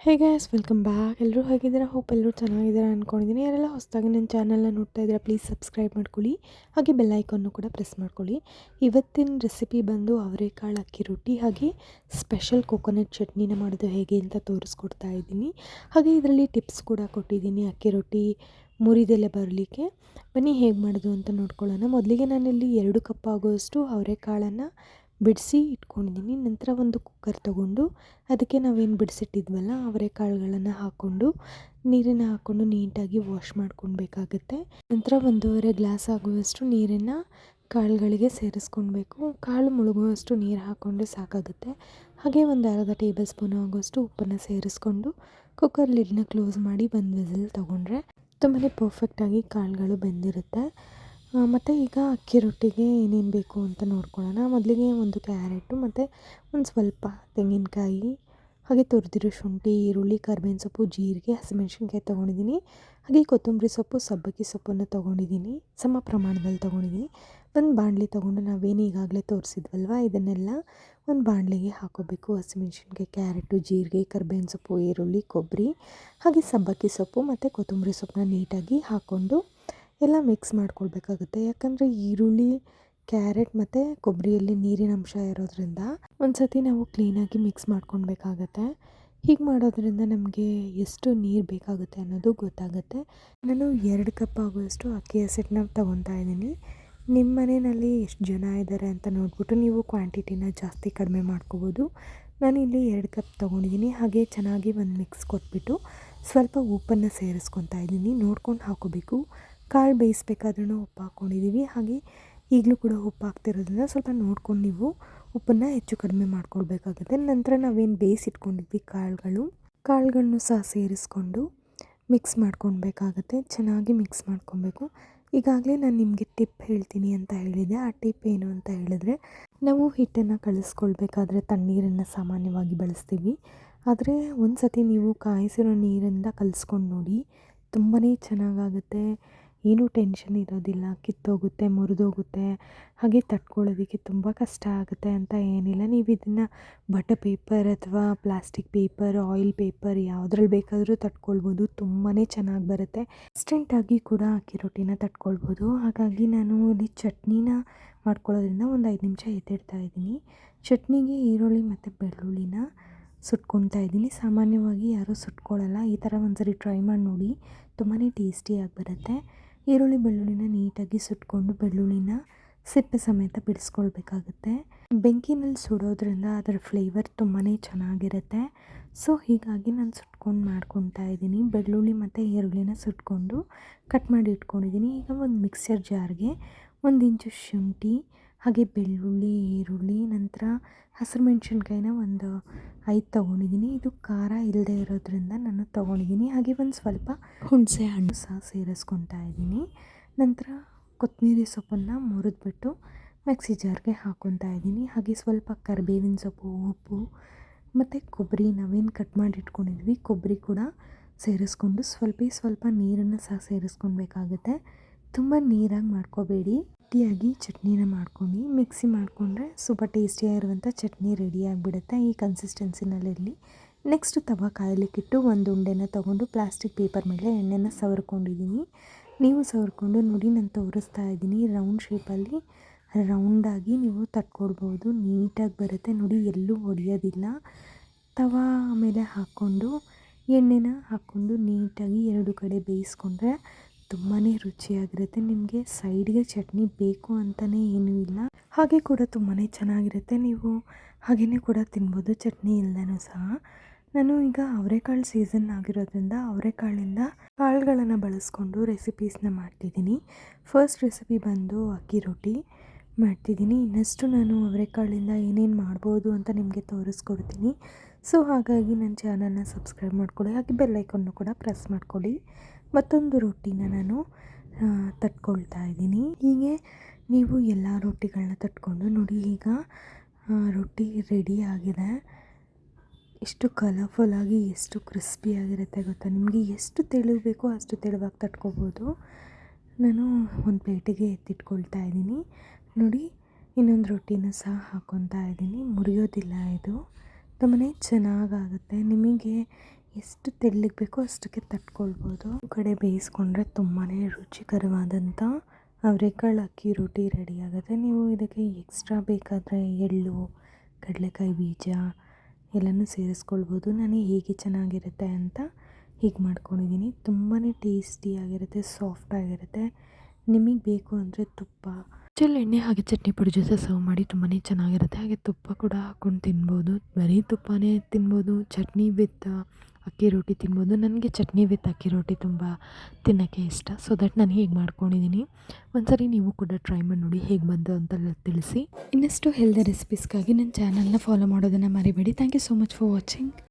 Hey guys welcome back. ಎಲ್ಲರೂ ಹೇಗಿದ್ದೀರಾ? Hope ಎಲ್ಲರೂ ಚೆನ್ನಾಗಿದ್ದೀರಾ ಅಂದ್ಕೊಂಡಿದ್ದೀನಿ. ಯಾರೆಲ್ಲ ಹೊಸದಾಗಿ ನನ್ನ ಚಾನಲ್ನ ನೋಡ್ತಾ ಇದ್ದೀರಾ ಪ್ಲೀಸ್ ಸಬ್ಸ್ಕ್ರೈಬ್ ಮಾಡ್ಕೊಳ್ಳಿ, ಹಾಗೆ ಬೆಲ್ ಐಕಾನ್ನು ಕೂಡ ಪ್ರೆಸ್ ಮಾಡ್ಕೊಳ್ಳಿ. ಇವತ್ತಿನ ರೆಸಿಪಿ ಬಂದು ಅವರೆಕಾಳು ಅಕ್ಕಿ ರೊಟ್ಟಿ ಹಾಗೆ ಸ್ಪೆಷಲ್ ಕೋಕೋನಟ್ ಚಟ್ನಿನ ಮಾಡೋದು ಹೇಗೆ ಅಂತ ತೋರಿಸ್ಕೊಡ್ತಾ ಇದ್ದೀನಿ. ಹಾಗೆ ಇದರಲ್ಲಿ ಟಿಪ್ಸ್ ಕೂಡ ಕೊಟ್ಟಿದ್ದೀನಿ ಅಕ್ಕಿ ರೊಟ್ಟಿ ಮುರಿದೆಲೆ ಬರಲಿಕ್ಕೆ. ಬನ್ನಿ ಹೇಗೆ ಮಾಡೋದು ಅಂತ ನೋಡ್ಕೊಳ್ಳೋಣ. ಮೊದಲಿಗೆ ನಾನಿಲ್ಲಿ 2 ಕಪ್ ಆಗುವಷ್ಟು ಅವರೆಕಾಳನ್ನು ಬಿಡಿಸಿ ಇಟ್ಕೊಂಡಿದ್ದೀನಿ. ನಂತರ ಒಂದು ಕುಕ್ಕರ್ ತೊಗೊಂಡು ಅದಕ್ಕೆ ನಾವೇನು ಬಿಡಿಸಿಟ್ಟಿದ್ವಲ್ಲ ಅವರೆಕಾಳುಗಳನ್ನು ಹಾಕ್ಕೊಂಡು ನೀರನ್ನು ಹಾಕ್ಕೊಂಡು ನೀಟಾಗಿ ವಾಶ್ ಮಾಡ್ಕೊಳ್ಬೇಕಾಗತ್ತೆ. ನಂತರ 1.5 ಗ್ಲಾಸ್ ಆಗುವಷ್ಟು ನೀರನ್ನು ಕಾಳುಗಳಿಗೆ ಸೇರಿಸ್ಕೊಳ್ಬೇಕು. ಕಾಳು ಮುಳುಗುವಷ್ಟು ನೀರು ಹಾಕ್ಕೊಂಡ್ರೆ ಸಾಕಾಗುತ್ತೆ. ಹಾಗೆ ಒಂದು ಅರ್ಧ ಟೇಬಲ್ ಸ್ಪೂನ್ ಆಗುವಷ್ಟು ಉಪ್ಪನ್ನು ಸೇರಿಸ್ಕೊಂಡು ಕುಕ್ಕರ್ ಲಿಡ್ನ ಕ್ಲೋಸ್ ಮಾಡಿ 1 ವಿಸಿಲ್ ತೊಗೊಂಡ್ರೆ ತುಂಬಾ ಪರ್ಫೆಕ್ಟಾಗಿ ಕಾಳುಗಳು ಬೆಂದಿರುತ್ತೆ. ಮತ್ತು ಈಗ ಅಕ್ಕಿ ರೊಟ್ಟಿಗೆ ಏನೇನು ಬೇಕು ಅಂತ ನೋಡ್ಕೊಳ್ಳೋಣ. ಮೊದಲಿಗೆ ಒಂದು ಕ್ಯಾರೆಟು ಮತ್ತು ಒಂದು ಸ್ವಲ್ಪ ತೆಂಗಿನಕಾಯಿ, ಹಾಗೆ ತುರಿದಿರೋ ಶುಂಠಿ, ಈರುಳ್ಳಿ, ಕರಿಬೇವಿನ ಸೊಪ್ಪು, ಜೀರಿಗೆ, ಹಸಿಮೆಣ್ಸಿನ್ಕಾಯಿ ತೊಗೊಂಡಿದ್ದೀನಿ. ಹಾಗೆ ಕೊತ್ತಂಬರಿ ಸೊಪ್ಪು, ಸಬ್ಬಕ್ಕಿ ಸೊಪ್ಪನ್ನು ತೊಗೊಂಡಿದ್ದೀನಿ. ಸಮ ಪ್ರಮಾಣದಲ್ಲಿ ತೊಗೊಂಡಿದ್ದೀನಿ. ಒಂದು ಬಾಣಲಿ ತೊಗೊಂಡು ನಾವೇನು ಈಗಾಗಲೇ ತೋರಿಸಿದ್ವಲ್ವ ಇದನ್ನೆಲ್ಲ ಒಂದು ಬಾಣಲಿಗೆ ಹಾಕೋಬೇಕು. ಹಸಿಮೆಣ್ಸಿನ್ಕಾಯಿ, ಕ್ಯಾರೆಟು, ಜೀರಿಗೆ, ಕರಿಬೇವಿನ ಸೊಪ್ಪು, ಈರುಳ್ಳಿ, ಕೊಬ್ಬರಿ, ಹಾಗೆ ಸಬ್ಬಕ್ಕಿ ಸೊಪ್ಪು ಮತ್ತು ಕೊತ್ತಂಬರಿ ಸೊಪ್ಪನ್ನ ನೀಟಾಗಿ ಹಾಕ್ಕೊಂಡು ಎಲ್ಲ ಮಿಕ್ಸ್ ಮಾಡ್ಕೊಳ್ಬೇಕಾಗುತ್ತೆ. ಯಾಕಂದರೆ ಈರುಳ್ಳಿ, ಕ್ಯಾರೆಟ್ ಮತ್ತು ಕೊಬ್ಬರಿಯಲ್ಲಿ ನೀರಿನ ಅಂಶ ಇರೋದ್ರಿಂದ ಒಂದು ಸತಿ ನಾವು ಕ್ಲೀನಾಗಿ ಮಿಕ್ಸ್ ಮಾಡ್ಕೊಳ್ಬೇಕಾಗತ್ತೆ. ಹೀಗೆ ಮಾಡೋದ್ರಿಂದ ನಮಗೆ ಎಷ್ಟು ನೀರು ಬೇಕಾಗುತ್ತೆ ಅನ್ನೋದು ಗೊತ್ತಾಗುತ್ತೆ. ನಾನು 2 ಕಪ್ ಆಗುವಷ್ಟು ಅಕ್ಕಿ ಹಸಿಟ್ಟನ್ನ ತೊಗೊತಾ ಇದ್ದೀನಿ. ನಿಮ್ಮ ಮನೆಯಲ್ಲಿ ಎಷ್ಟು ಜನ ಇದ್ದಾರೆ ಅಂತ ನೋಡಿಬಿಟ್ಟು ನೀವು ಕ್ವಾಂಟಿಟಿನ ಜಾಸ್ತಿ ಕಡಿಮೆ ಮಾಡ್ಕೋಬೋದು. ನಾನಿಲ್ಲಿ 2 ಕಪ್ ತೊಗೊಂಡಿದ್ದೀನಿ. ಹಾಗೆ ಚೆನ್ನಾಗಿ ಒಂದು ಮಿಕ್ಸ್ ಕೊಟ್ಬಿಟ್ಟು ಸ್ವಲ್ಪ ಉಪ್ಪನ್ನು ಸೇರಿಸ್ಕೊತಾ ಇದ್ದೀನಿ. ನೋಡ್ಕೊಂಡು ಹಾಕೋಬೇಕು. ಕಾಳು ಬೇಯಿಸ್ಬೇಕಾದ್ರೂ ಉಪ್ಪು ಹಾಕ್ಕೊಂಡಿದ್ದೀವಿ. ಹಾಗೆ ಈಗಲೂ ಕೂಡ ಉಪ್ಪು ಹಾಕ್ತಿರೋದ್ರಿಂದ ಸ್ವಲ್ಪ ನೋಡ್ಕೊಂಡು ನೀವು ಉಪ್ಪನ್ನು ಹೆಚ್ಚು ಕಡಿಮೆ ಮಾಡ್ಕೊಳ್ಬೇಕಾಗುತ್ತೆ. ನಂತರ ನಾವೇನು ಬೇಯಿಸಿಟ್ಕೊಂಡಿದ್ವಿ ಕಾಳುಗಳನ್ನು ಸಹ ಸೇರಿಸ್ಕೊಂಡು ಮಿಕ್ಸ್ ಮಾಡ್ಕೊಳ್ಬೇಕಾಗತ್ತೆ. ಚೆನ್ನಾಗಿ ಮಿಕ್ಸ್ ಮಾಡ್ಕೊಬೇಕು. ಈಗಾಗಲೇ ನಾನು ನಿಮಗೆ ಟಿಪ್ ಹೇಳ್ತೀನಿ ಅಂತ ಹೇಳಿದೆ. ಆ ಟಿಪ್ ಏನು ಅಂತ ಹೇಳಿದ್ರೆ, ನಾವು ಹಿಟ್ಟನ್ನು ಕಲಿಸ್ಕೊಳ್ಬೇಕಾದ್ರೆ ತಣ್ಣೀರನ್ನು ಸಾಮಾನ್ಯವಾಗಿ ಬಳಸ್ತೀವಿ. ಆದರೆ ಒಂದು ಸತಿ ನೀವು ಕಾಯಿಸಿರೋ ನೀರಿಂದ ಕಲಿಸ್ಕೊಂಡು ನೋಡಿ, ತುಂಬಾ ಚೆನ್ನಾಗಾಗುತ್ತೆ. ಏನೂ ಟೆನ್ಷನ್ ಇರೋದಿಲ್ಲ. ಕಿತ್ತೋಗುತ್ತೆ, ಮುರಿದೋಗುತ್ತೆ, ಹಾಗೆ ತಟ್ಕೊಳ್ಳೋದಕ್ಕೆ ತುಂಬ ಕಷ್ಟ ಆಗುತ್ತೆ ಅಂತ ಏನಿಲ್ಲ. ನೀವು ಇದನ್ನು ಬಟರ್ ಪೇಪರ್ ಅಥವಾ ಪ್ಲಾಸ್ಟಿಕ್ ಪೇಪರ್, ಆಯಿಲ್ ಪೇಪರ್ ಯಾವುದ್ರಲ್ಲಿ ಬೇಕಾದರೂ ತಟ್ಕೊಳ್ಬೋದು. ತುಂಬಾ ಚೆನ್ನಾಗಿ ಬರುತ್ತೆ. ಇನ್ಸ್ಟೆಂಟಾಗಿ ಕೂಡ ಅಕ್ಕಿ ರೊಟ್ಟಿನ ತಟ್ಕೊಳ್ಬೋದು. ಹಾಗಾಗಿ ನಾನು ಇಲ್ಲಿ ಚಟ್ನಿನ ಮಾಡ್ಕೊಳ್ಳೋದ್ರಿಂದ ಒಂದು 5 ನಿಮಿಷ ಎತ್ತಿಡ್ತಾ ಇದ್ದೀನಿ. ಚಟ್ನಿಗೆ ಈರುಳ್ಳಿ ಮತ್ತು ಬೆಳ್ಳುಳ್ಳಿನ ಸುಟ್ಕೊಳ್ತಾ ಇದ್ದೀನಿ. ಸಾಮಾನ್ಯವಾಗಿ ಯಾರೂ ಸುಟ್ಕೊಳ್ಳಲ್ಲ. ಈ ಥರ ಒಂದ್ಸರಿ ಟ್ರೈ ಮಾಡಿ ನೋಡಿ, ತುಂಬಾ ಟೇಸ್ಟಿಯಾಗಿ ಬರುತ್ತೆ. ಈರುಳ್ಳಿ ಬೆಳ್ಳುಳ್ಳಿನ ನೀಟಾಗಿ ಸುಟ್ಕೊಂಡು ಬೆಳ್ಳುಳ್ಳಿನ ಸಿಪ್ಪೆ ಸಮೇತ ಬಿಡಿಸ್ಕೊಳ್ಬೇಕಾಗುತ್ತೆ. ಬೆಂಕಿನಲ್ಲಿ ಸುಡೋದ್ರಿಂದ ಅದರ ಫ್ಲೇವರ್ ತುಂಬಾ ಚೆನ್ನಾಗಿರುತ್ತೆ. ಸೊ ಹೀಗಾಗಿ ನಾನು ಸುಟ್ಕೊಂಡು ಮಾಡ್ಕೊತಾ ಇದ್ದೀನಿ. ಬೆಳ್ಳುಳ್ಳಿ ಮತ್ತು ಈರುಳ್ಳಿನ ಸುಟ್ಕೊಂಡು ಕಟ್ ಮಾಡಿ ಇಟ್ಕೊಂಡಿದ್ದೀನಿ. ಈಗ ಒಂದು ಮಿಕ್ಸರ್ ಜಾರ್ಗೆ 1 ಇಂಚು ಶುಂಠಿ, ಹಾಗೆ ಬೆಳ್ಳುಳ್ಳಿ, ಈರುಳ್ಳಿ, ನಂತರ ಹಸಿರು ಮೆಣಸಿನ್ಕಾಯಿನ ಒಂದು 5 ತೊಗೊಂಡಿದ್ದೀನಿ. ಇದು ಖಾರ ಇಲ್ಲದೆ ಇರೋದ್ರಿಂದ ನಾನು ತೊಗೊಂಡಿದ್ದೀನಿ. ಹಾಗೆ ಒಂದು ಸ್ವಲ್ಪ ಹುಣಸೆ ಹಣ್ಣು ಸಹ ಸೇರಿಸ್ಕೊತಾ ಇದ್ದೀನಿ. ನಂತರ ಕೊತ್ತಂಬರಿ ಸೊಪ್ಪನ್ನು ಮುರಿದ್ಬಿಟ್ಟು ಮಿಕ್ಸಿ ಜಾರ್ಗೆ ಹಾಕ್ಕೊತಾ ಇದ್ದೀನಿ. ಹಾಗೆ ಸ್ವಲ್ಪ ಕರಿಬೇವಿನ ಸೊಪ್ಪು, ಉಪ್ಪು ಮತ್ತು ಕೊಬ್ಬರಿ, ನಾವೇನು ಕಟ್ ಮಾಡಿ ಇಟ್ಕೊಂಡಿದ್ವಿ ಕೊಬ್ಬರಿ ಕೂಡ ಸೇರಿಸ್ಕೊಂಡು ಸ್ವಲ್ಪ ನೀರನ್ನು ಸಹ ಸೇರಿಸ್ಕೊಳ್ಬೇಕಾಗುತ್ತೆ. ತುಂಬ ನೀರಾಗಿ ಮಾಡ್ಕೋಬೇಡಿ. ಗಟ್ಟಿಯಾಗಿ ಚಟ್ನಿನ ಮಾಡ್ಕೊಂಡು ಮಿಕ್ಸಿ ಮಾಡಿಕೊಂಡ್ರೆ ಸ್ವಲ್ಪ ಟೇಸ್ಟಿಯಾಗಿರುವಂಥ ಚಟ್ನಿ ರೆಡಿಯಾಗಿಬಿಡುತ್ತೆ. ಈ ಕನ್ಸಿಸ್ಟೆನ್ಸಿನಲ್ಲಿರಲಿ. ನೆಕ್ಸ್ಟ್ ತವ ಕಾಯಲಿಕ್ಕಿಟ್ಟು ಒಂದು ಉಂಡೆನ ತೊಗೊಂಡು ಪ್ಲಾಸ್ಟಿಕ್ ಪೇಪರ್ ಮೇಲೆ ಎಣ್ಣೆನ ಸವರ್ಕೊಂಡಿದ್ದೀನಿ. ನೀವು ಸವರ್ಕೊಂಡು ನೋಡಿ, ನಾನು ತೋರಿಸ್ತಾ ಇದ್ದೀನಿ. ರೌಂಡ್ ಶೇಪಲ್ಲಿ ರೌಂಡಾಗಿ ನೀವು ತಟ್ಕೊಳ್ಬೋದು. ನೀಟಾಗಿ ಬರುತ್ತೆ ನೋಡಿ, ಎಲ್ಲೂ ಒಡೆಯೋದಿಲ್ಲ. ತವಾ ಮೇಲೆ ಹಾಕ್ಕೊಂಡು ಎಣ್ಣೆನ ಹಾಕ್ಕೊಂಡು ನೀಟಾಗಿ 2 ಕಡೆ ಬೇಯಿಸ್ಕೊಂಡ್ರೆ ತುಂಬಾ ರುಚಿಯಾಗಿರುತ್ತೆ. ನಿಮಗೆ ಸೈಡ್ಗೆ ಚಟ್ನಿ ಬೇಕು ಅಂತಲೇ ಏನೂ ಇಲ್ಲ. ಹಾಗೆ ಕೂಡ ತುಂಬಾ ಚೆನ್ನಾಗಿರುತ್ತೆ. ನೀವು ಹಾಗೆಯೇ ಕೂಡ ತಿನ್ಬೋದು ಚಟ್ನಿ ಇಲ್ಲದೇ ಸಹ. ನಾನು ಈಗ ಅವರೆಕಾಳು ಸೀಸನ್ ಆಗಿರೋದ್ರಿಂದ ಅವರೆಕಾಳಿಂದ ಕಾಳುಗಳನ್ನು ಬಳಸ್ಕೊಂಡು ರೆಸಿಪೀಸ್ನ ಮಾಡ್ತಿದ್ದೀನಿ. ಫಸ್ಟ್ ರೆಸಿಪಿ ಬಂದು ಅಕ್ಕಿ ರೊಟ್ಟಿ ಮಾಡ್ತಿದ್ದೀನಿ. ಇನ್ನಷ್ಟು ನಾನು ಅವರೆಕಾಳಿಂದ ಏನೇನು ಮಾಡ್ಬೋದು ಅಂತ ನಿಮಗೆ ತೋರಿಸ್ಕೊಡ್ತೀನಿ. ಸೊ ಹಾಗಾಗಿ ನನ್ನ ಚಾನಲ್ನ ಸಬ್ಸ್ಕ್ರೈಬ್ ಮಾಡ್ಕೊಳ್ಳಿ, ಹಾಗೆ ಬೆಲ್ ಐಕಾನ್ನು ಕೂಡ ಪ್ರೆಸ್ ಮಾಡ್ಕೊಳ್ಳಿ. ಮತ್ತೊಂದು ರೊಟ್ಟಿನ ನಾನು ತಟ್ಕೊಳ್ತಾ ಇದ್ದೀನಿ. ಹೀಗೆ ನೀವು ಎಲ್ಲ ರೊಟ್ಟಿಗಳನ್ನ ತಟ್ಕೊಂಡು ನೋಡಿ. ಈಗ ರೊಟ್ಟಿ ರೆಡಿ ಆಗಿದೆ. ಎಷ್ಟು ಕಲರ್ಫುಲ್ಲಾಗಿ ಎಷ್ಟು ಕ್ರಿಸ್ಪಿಯಾಗಿರುತ್ತೆ ಗೊತ್ತಾ. ನಿಮಗೆ ಎಷ್ಟು ತೆಳು ಬೇಕೋ ಅಷ್ಟು ತೆಳುವಾಗಿ ತಟ್ಕೊಬೋದು. ನಾನು ಒಂದು ಪ್ಲೇಟಿಗೆ ಎತ್ತಿಟ್ಕೊಳ್ತಾ ಇದ್ದೀನಿ. ನೋಡಿ, ಇನ್ನೊಂದು ರೊಟ್ಟಿನ ಸಹ ಹಾಕ್ಕೊತಾ ಇದ್ದೀನಿ. ಮುರಿಯೋದಿಲ್ಲ ಇದು. ತುಂಬಾ ಚೆನ್ನಾಗಾಗುತ್ತೆ. ನಿಮಗೆ ಎಷ್ಟು ತೆಳ್ಳಗೆ ಬೇಕೋ ಅಷ್ಟಕ್ಕೆ ತಟ್ಕೊಳ್ಬೋದು. ಈ ಕಡೆ ಬೇಯಿಸ್ಕೊಂಡ್ರೆ ತುಂಬಾ ರುಚಿಕರವಾದಂಥ ಅವರೆಕಾಳು ಅಕ್ಕಿ ರೊಟ್ಟಿ ರೆಡಿ ಆಗುತ್ತೆ. ನೀವು ಇದಕ್ಕೆ ಎಕ್ಸ್ಟ್ರಾ ಬೇಕಾದರೆ ಎಳ್ಳು, ಕಡಲೆಕಾಯಿ ಬೀಜ ಎಲ್ಲನೂ ಸೇರಿಸ್ಕೊಳ್ಬೋದು. ನನಗೆ ಹೇಗೆ ಚೆನ್ನಾಗಿರುತ್ತೆ ಅಂತ ಹೀಗೆ ಮಾಡ್ಕೊಂಡಿದ್ದೀನಿ. ತುಂಬಾ ಟೇಸ್ಟಿಯಾಗಿರುತ್ತೆ, ಸಾಫ್ಟಾಗಿರುತ್ತೆ. ನಿಮಗೆ ಬೇಕು ಅಂದರೆ ತುಪ್ಪ, ಎಣ್ಣೆ ಹಾಗೆ ಚಟ್ನಿ ಪುಡಿ ಜೊತೆ ಸರ್ವ್ ಮಾಡಿ ತುಂಬಾ ಚೆನ್ನಾಗಿರುತ್ತೆ. ಹಾಗೆ ತುಪ್ಪ ಕೂಡ ಹಾಕ್ಕೊಂಡು ತಿನ್ಬೋದು. ಬರೀ ತುಪ್ಪನೇ ತಿನ್ಬೋದು, ಚಟ್ನಿ ವಿತ್ ಅಕ್ಕಿ ರೊಟ್ಟಿ ತಿನ್ಬೋದು. ನನಗೆ ಚಟ್ನಿ ವಿತ್ ಅಕ್ಕಿ ರೊಟ್ಟಿ ತುಂಬ ತಿನ್ನೋಕ್ಕೆ ಇಷ್ಟ. ಸೊ ದಟ್ ನಾನು ಹೀಗೆ ಮಾಡ್ಕೊಂಡಿದ್ದೀನಿ. ಒಂದ್ಸರಿ ನೀವು ಕೂಡ ಟ್ರೈ ಮಾಡಿ ನೋಡಿ, ಹೇಗೆ ಬಂತು ಅಂತೆಲ್ಲ ತಿಳಿಸಿ. ಇನ್ನಷ್ಟು ಹೆಲ್ದಿ ರೆಸಿಪೀಸ್ಗಾಗಿ ನನ್ನ ಚಾನಲ್ನ ಫಾಲೋ ಮಾಡೋದನ್ನು ಮರಿಬೇಡಿ. Thank you so much for watching.